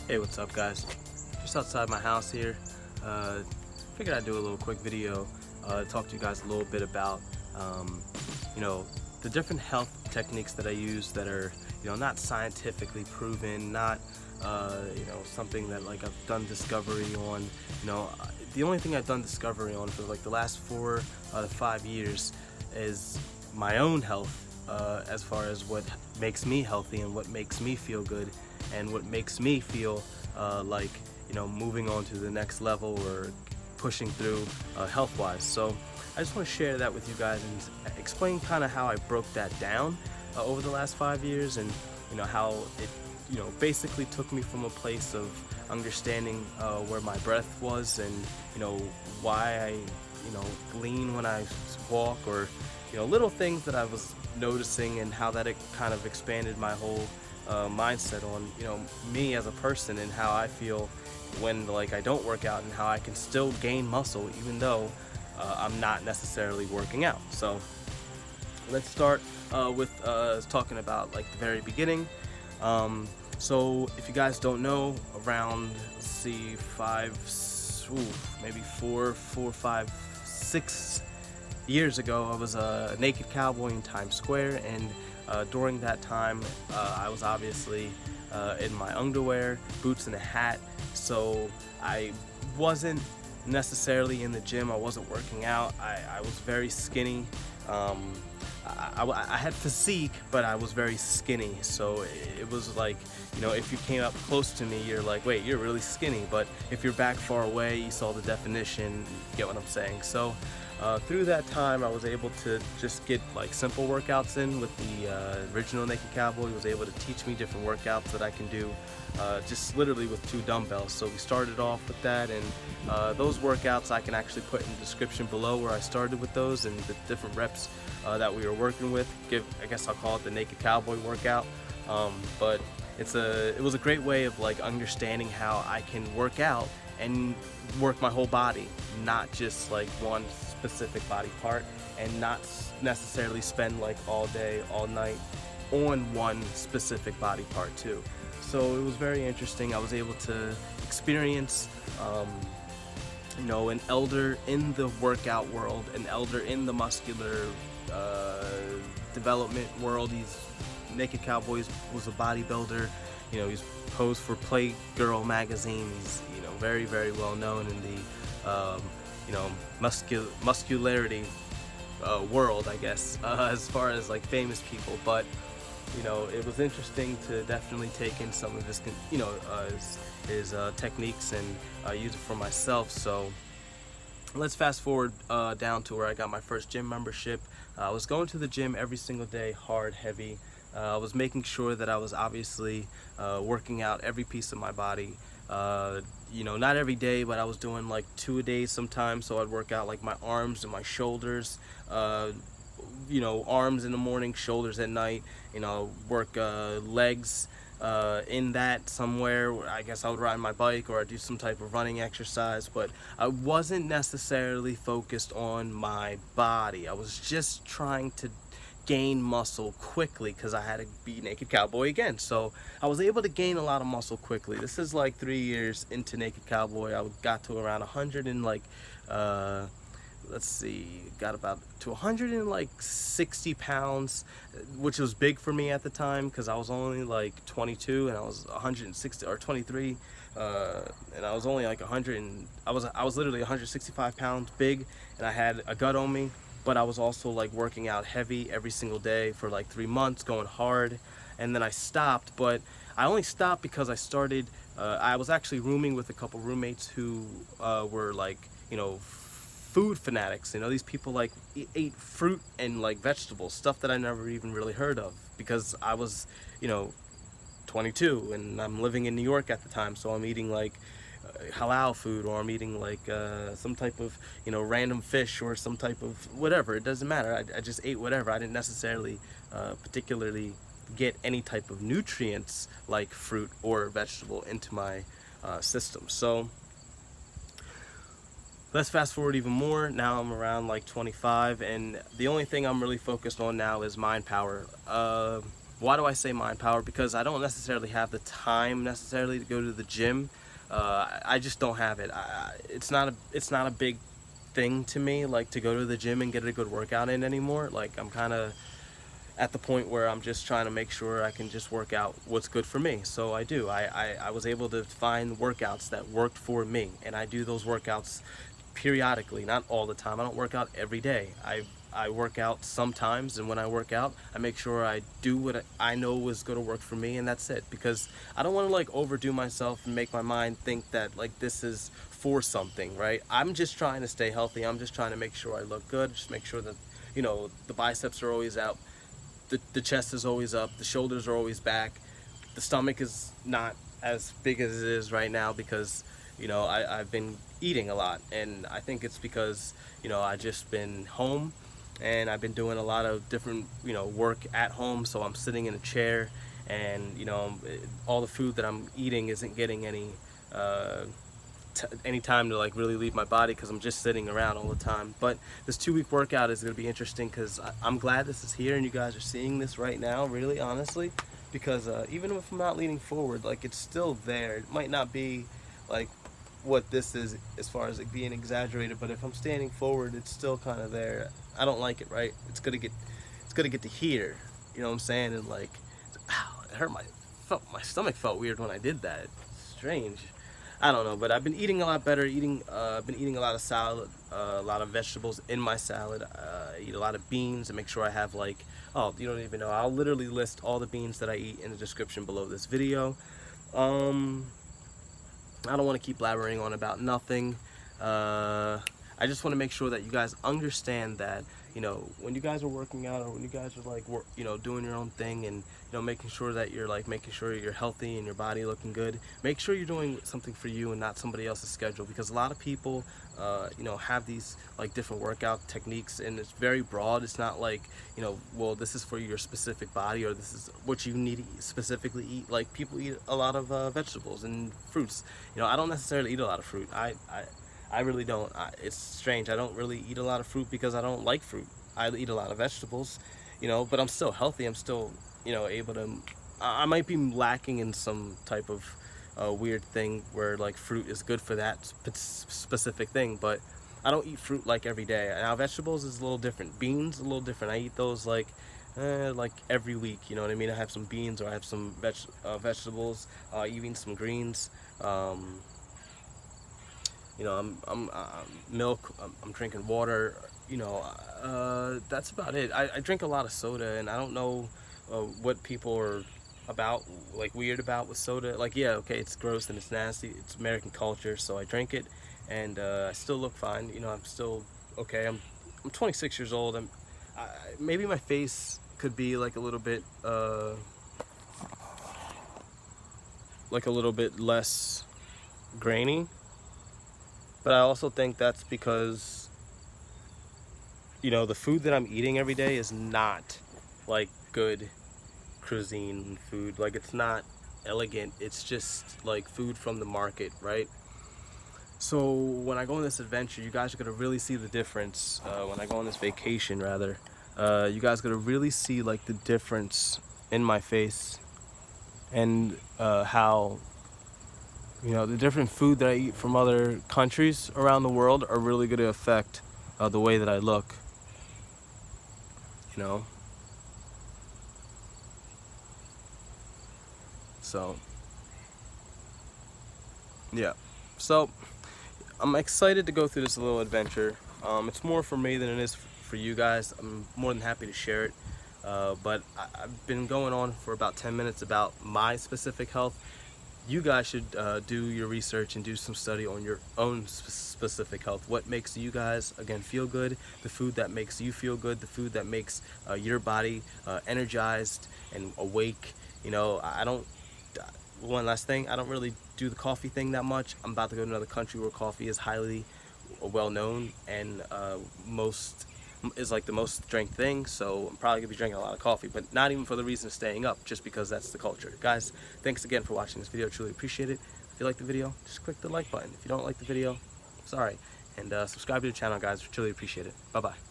Hey, what's up, guys? Just outside my house here. Uh, Figured I'd do a little quick video, talk to you guys a little bit about, um, you know, the different health techniques that I use that are, not scientifically proven, not, something that like I've done discovery on. The only thing I've done discovery on for like the last 4 to 5 years is my own health, as far as what makes me healthy and what makes me feel good and what makes me feel like moving on to the next level or pushing through health-wise. So I just want to share that with you guys and explain kind of how I broke that down over the last 5 years, and how it basically took me from a place of understanding where my breath was, and why I lean when I walk, or little things that I was noticing, and how that it kind of expanded my whole mindset on me as a person, and how I feel when like I don't work out, and how I can still gain muscle even though I'm not necessarily working out. So let's start with talking about like the very beginning. So if you guys don't know, around maybe 6 years ago, I was a naked cowboy in Times Square, and during that time, I was obviously in my underwear, boots, and a hat. So I wasn't necessarily in the gym. I wasn't working out. I was very skinny. I had physique, but I was very skinny. So it was like, if you came up close to me, you're like, wait, you're really skinny. But if you're back far away, you saw the definition. You get what I'm saying? So through that time, I was able to just get like simple workouts in with the original Naked Cowboy. He was able to teach me different workouts that I can do just literally with 2 dumbbells. So we started off with that, and those workouts I can actually put in the description below where I started with those and the different reps that we were working with. I guess I'll call it the Naked Cowboy workout. But it was a great way of like understanding how I can work out and work my whole body, not just like one specific body part, and not necessarily spend like all day, all night on one specific body part too. So it was very interesting. I was able to experience an elder in the workout world, an elder in the muscular development world. Naked Cowboys was a bodybuilder. He's posed for Playgirl magazine. He's very, very well known in the muscularity world, I guess, as far as like famous people. But it was interesting to definitely take in some of his his techniques and use it for myself. So let's fast forward down to where I got my first gym membership. I was going to the gym every single day, hard, heavy. I was making sure that I was obviously working out every piece of my body. Not every day, but I was doing like 2 a day sometimes. So I'd work out like my arms and my shoulders, arms in the morning, shoulders at night, work legs in that somewhere. I guess I would ride my bike, or I'd do some type of running exercise, but I wasn't necessarily focused on my body. I was just trying to gain muscle quickly because I had to be Naked Cowboy again. So I was able to gain a lot of muscle quickly. This is like 3 years into Naked Cowboy. I got to around 100 and like got about to 160 pounds, which was big for me at the time because I was only like 22 and I was 160 or 23, and I was only like 100, and I was literally 165 pounds big, and I had a gut on me. But I was also like working out heavy every single day for like 3 months, going hard, and then I stopped. But I only stopped because I was actually rooming with a couple roommates who were like food fanatics. These people like ate fruit and like vegetables, stuff that I never even really heard of, because I was 22 and I'm living in New York at the time. So I'm eating like halal food, or I'm eating like some type of random fish, or some type of whatever. It doesn't matter. I just ate whatever. I didn't necessarily particularly get any type of nutrients like fruit or vegetable into my system. So let's fast forward even more. Now I'm around like 25, and the only thing I'm really focused on now is mind power. Why do I say mind power? Because I don't necessarily have the time necessarily to go to the gym. I just don't have it. It's not a big thing to me, like, to go to the gym and get a good workout in anymore. Like, I'm kind of at the point where I'm just trying to make sure I can just work out what's good for me. So I do. I was able to find workouts that worked for me, and I do those workouts periodically, not all the time. I don't work out every day. I work out sometimes, and when I work out, I make sure I do what I know is going to work for me, and that's it. Because I don't want to like overdo myself and make my mind think that like this is for something, right? I'm just trying to stay healthy. I'm just trying to make sure I look good. Just make sure that, you know, the biceps are always out, the chest is always up, the shoulders are always back, the stomach is not as big as it is right now because, you know, I've been eating a lot, and I think it's because, you know, I just been home and I've been doing a lot of different, you know, work at home. So I'm sitting in a chair, and, you know, all the food that I'm eating isn't getting any time to like really leave my body because I'm just sitting around all the time. But this 2-week workout is going to be interesting because I'm glad this is here and you guys are seeing this right now, really, honestly, because even if I'm not leaning forward, like, it's still there. It might not be like what this is as far as like being exaggerated, but if I'm standing forward, it's still kind of there. I don't like it, right? It's gonna get to here, you know what I'm saying? And like, ow, it hurt. My stomach felt weird when I did that. It's strange. I don't know, but I've been eating a lot better. I've been eating a lot of salad, a lot of vegetables in my salad. I eat a lot of beans and make sure I have like, oh, you don't even know. I'll literally list all the beans that I eat in the description below this video. I don't want to keep blabbering on about nothing. I just want to make sure that you guys understand that, you know, when you guys are working out, or when you guys are like, you know, doing your own thing, and, you know, making sure that you're like making sure you're healthy and your body looking good, make sure you're doing something for you and not somebody else's schedule. Because a lot of people, you know, have these like different workout techniques, and it's very broad. It's not like, you know, well, this is for your specific body, or this is what you need to specifically eat. Like, people eat a lot of vegetables and fruits. You know, I don't necessarily eat a lot of fruit. I really don't. It's strange. I don't really eat a lot of fruit because I don't like fruit. I eat a lot of vegetables, you know, but I'm still healthy. I'm still, you know, able to. I might be lacking in some type of weird thing where like fruit is good for that specific thing, but I don't eat fruit like every day. Now vegetables is a little different. Beans a little different. I eat those like every week. You know what I mean? I have some beans, or I have some vegetables. Eating some greens. You know, I'm milk. I'm drinking water. You know, that's about it. I drink a lot of soda, and I don't know what people are like weird about with soda. Like, yeah, okay, it's gross and it's nasty. It's American culture, so I drink it, and I still look fine. You know, I'm still okay. I'm 26 years old. Maybe my face could be like a little bit less grainy. But I also think that's because, you know, the food that I'm eating every day is not like good cuisine food. Like, it's not elegant. It's just like food from the market, right? So when I go on this adventure, you guys are gonna really see the difference. When I go on this vacation, rather, you guys are gonna really see like the difference in my face, and how, you know, the different food that I eat from other countries around the world are really going to affect the way that I look, you know. So, yeah. So, I'm excited to go through this little adventure. It's more for me than it is for you guys. I'm more than happy to share it. But I've been going on for about 10 minutes about my specific health. You guys should do your research and do some study on your own specific health. What makes you guys, again, feel good, the food that makes you feel good, the food that makes your body energized and awake. You know, one last thing, I don't really do the coffee thing that much. I'm about to go to another country where coffee is highly well known, and is like the most drank thing, so I'm probably gonna be drinking a lot of coffee, but not even for the reason of staying up, just because that's the culture. Guys, thanks again for watching this video. I truly appreciate it. If you like the video, just click the like button. If you don't like the video, sorry, and subscribe to the channel, guys. I truly appreciate it. Bye bye.